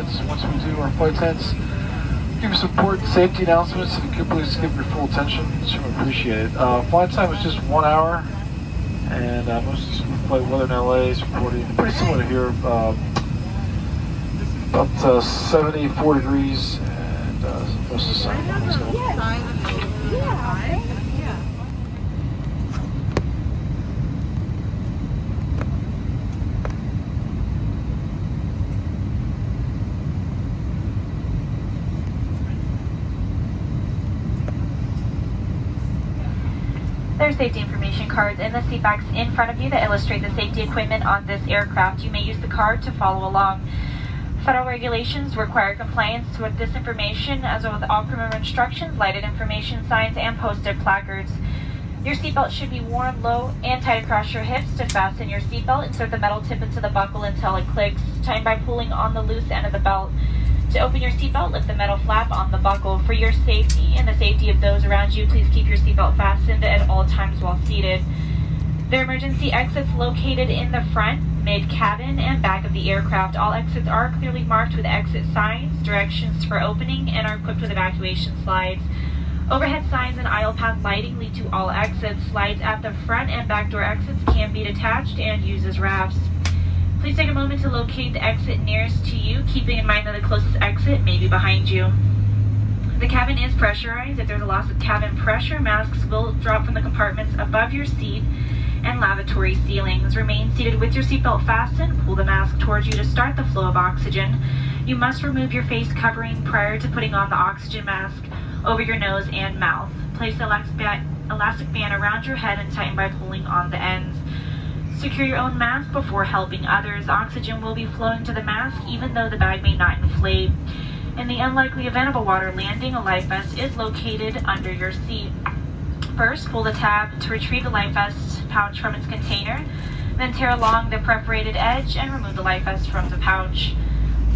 seatbelts. Once we do our flight attendants give you some important safety announcements, if you could please give your full attention, certainly appreciate it. Flight time is just 1 hour, and most of the flight weather in LA is reporting pretty similar to here, about 74 degrees, and most of the sun. There are safety information cards in the seat backs in front of you that illustrate the safety equipment on this aircraft. You may use the card to follow along. Federal regulations require compliance with this information, as well as all crew member instructions, lighted information signs, and posted placards. Your seatbelt should be worn low and tight across your hips. To fasten your seatbelt, insert the metal tip into the buckle until it clicks. Tighten by pulling on the loose end of the belt. To open your seatbelt, lift the metal flap on the buckle. For your safety and the safety of those around you, please keep your seatbelt fastened at all times while seated. There are emergency exits located in the front, mid-cabin, and back of the aircraft. All exits are clearly marked with exit signs, directions for opening, and are equipped with evacuation slides. Overhead signs and aisle path lighting lead to all exits. Slides at the front and back door exits can be detached and used as rafts. Please take a moment to locate the exit nearest to you, keeping in mind that the closest exit may be behind you. The cabin is pressurized. If there's a loss of cabin pressure, masks will drop from the compartments above your seat and lavatory ceilings. Remain seated with your seatbelt fastened. Pull the mask towards you to start the flow of oxygen. You must remove your face covering prior to putting on the oxygen mask over your nose and mouth. Place the elastic band around your head and tighten by pulling on the ends. Secure your own mask before helping others. Oxygen will be flowing to the mask even though the bag may not inflate. In the unlikely event of a water landing, a life vest is located under your seat. First, pull the tab to retrieve the life vest pouch from its container. Then tear along the perforated edge and remove the life vest from the pouch.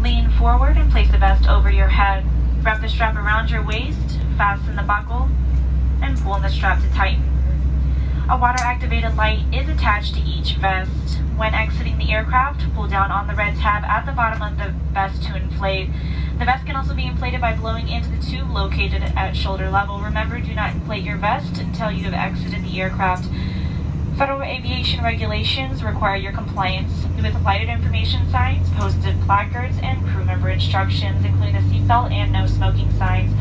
Lean forward and place the vest over your head. Wrap the strap around your waist, fasten the buckle, and pull the strap to tighten. A water-activated light is attached to each vest. When exiting the aircraft, pull down on the red tab at the bottom of the vest to inflate. The vest can also be inflated by blowing into the tube located at shoulder level. Remember, do not inflate your vest until you have exited the aircraft. Federal aviation regulations require your compliance with lighted information signs, posted placards, and crew member instructions, including the seatbelt and no smoking signs.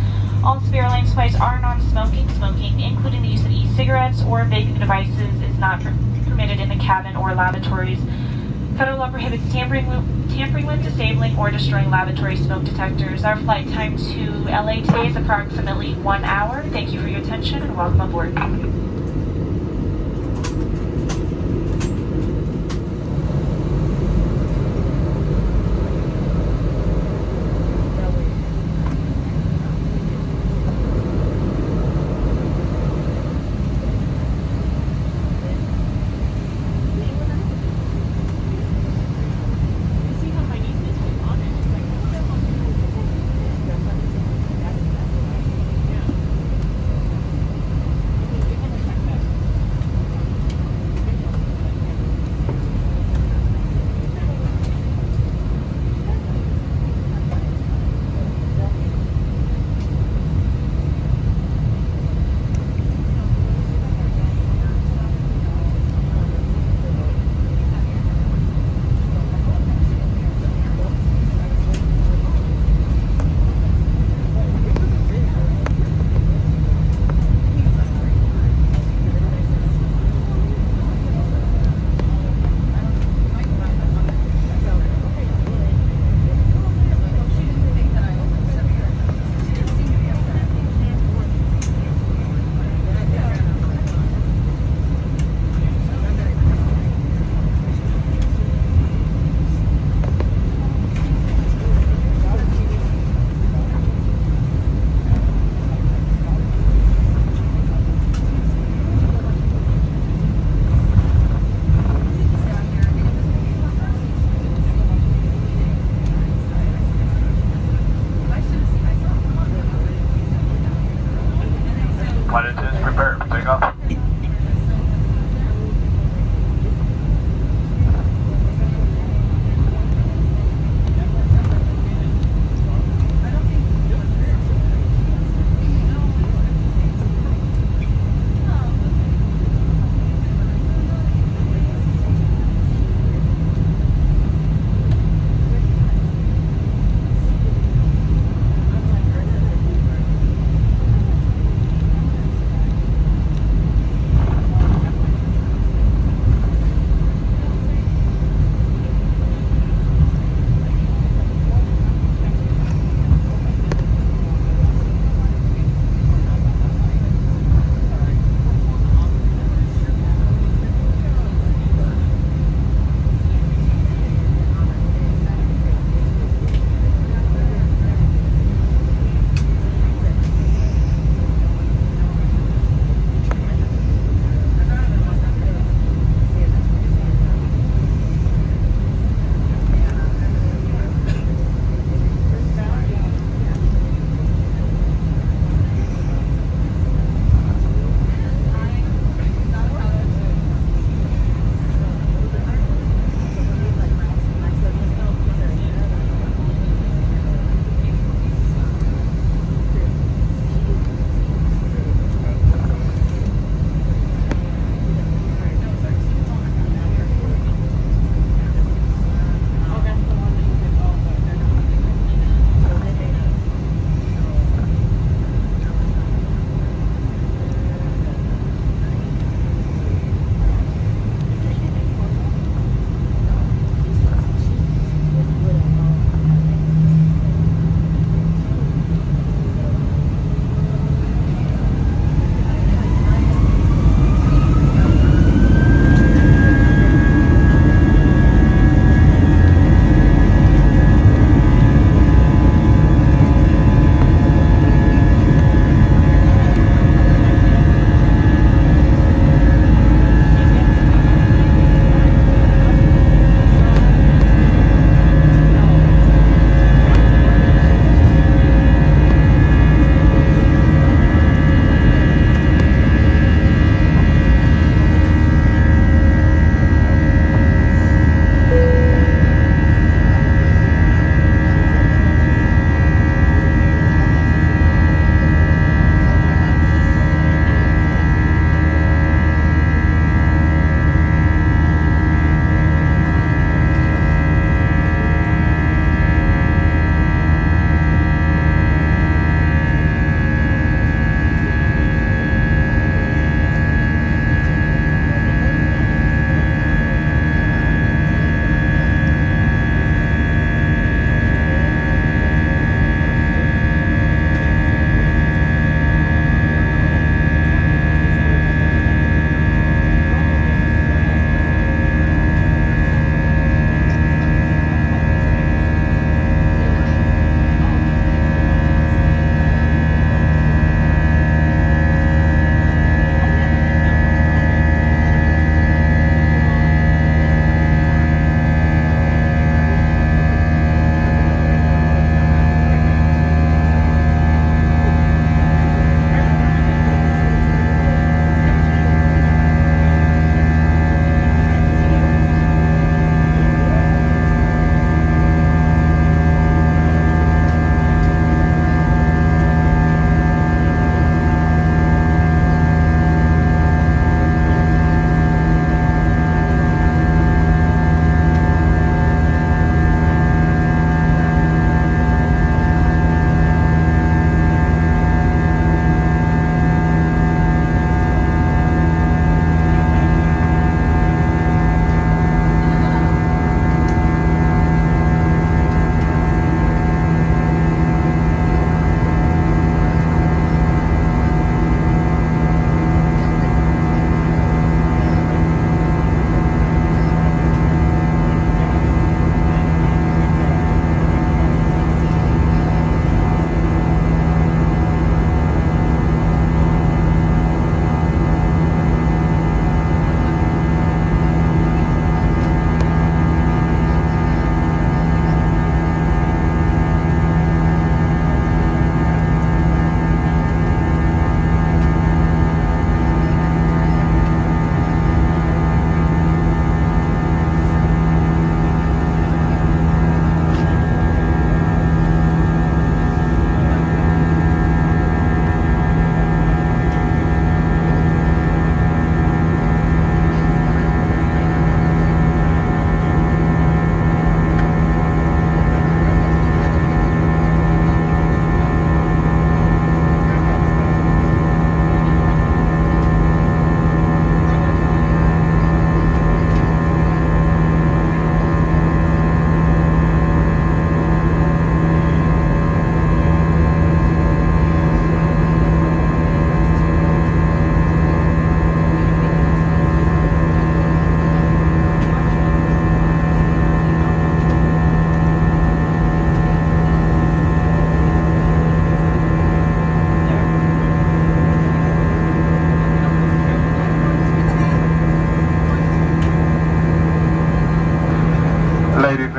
All Spirit Airlines flights are non-smoking. Smoking, including the use of e-cigarettes or vaping devices, is not permitted in the cabin or lavatories. Federal law prohibits tampering with, disabling, or destroying lavatory smoke detectors. Our flight time to LA today is approximately 1 hour. Thank you for your attention and welcome aboard.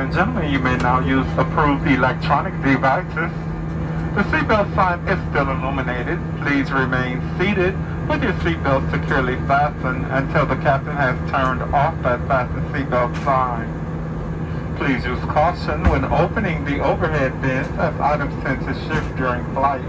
and gentlemen, you may now use approved electronic devices. The seatbelt sign is still illuminated. Please remain seated with your seatbelt securely fastened until the captain has turned off that fasten seatbelt sign. Please use caution when opening the overhead bins as items tend to shift during flight.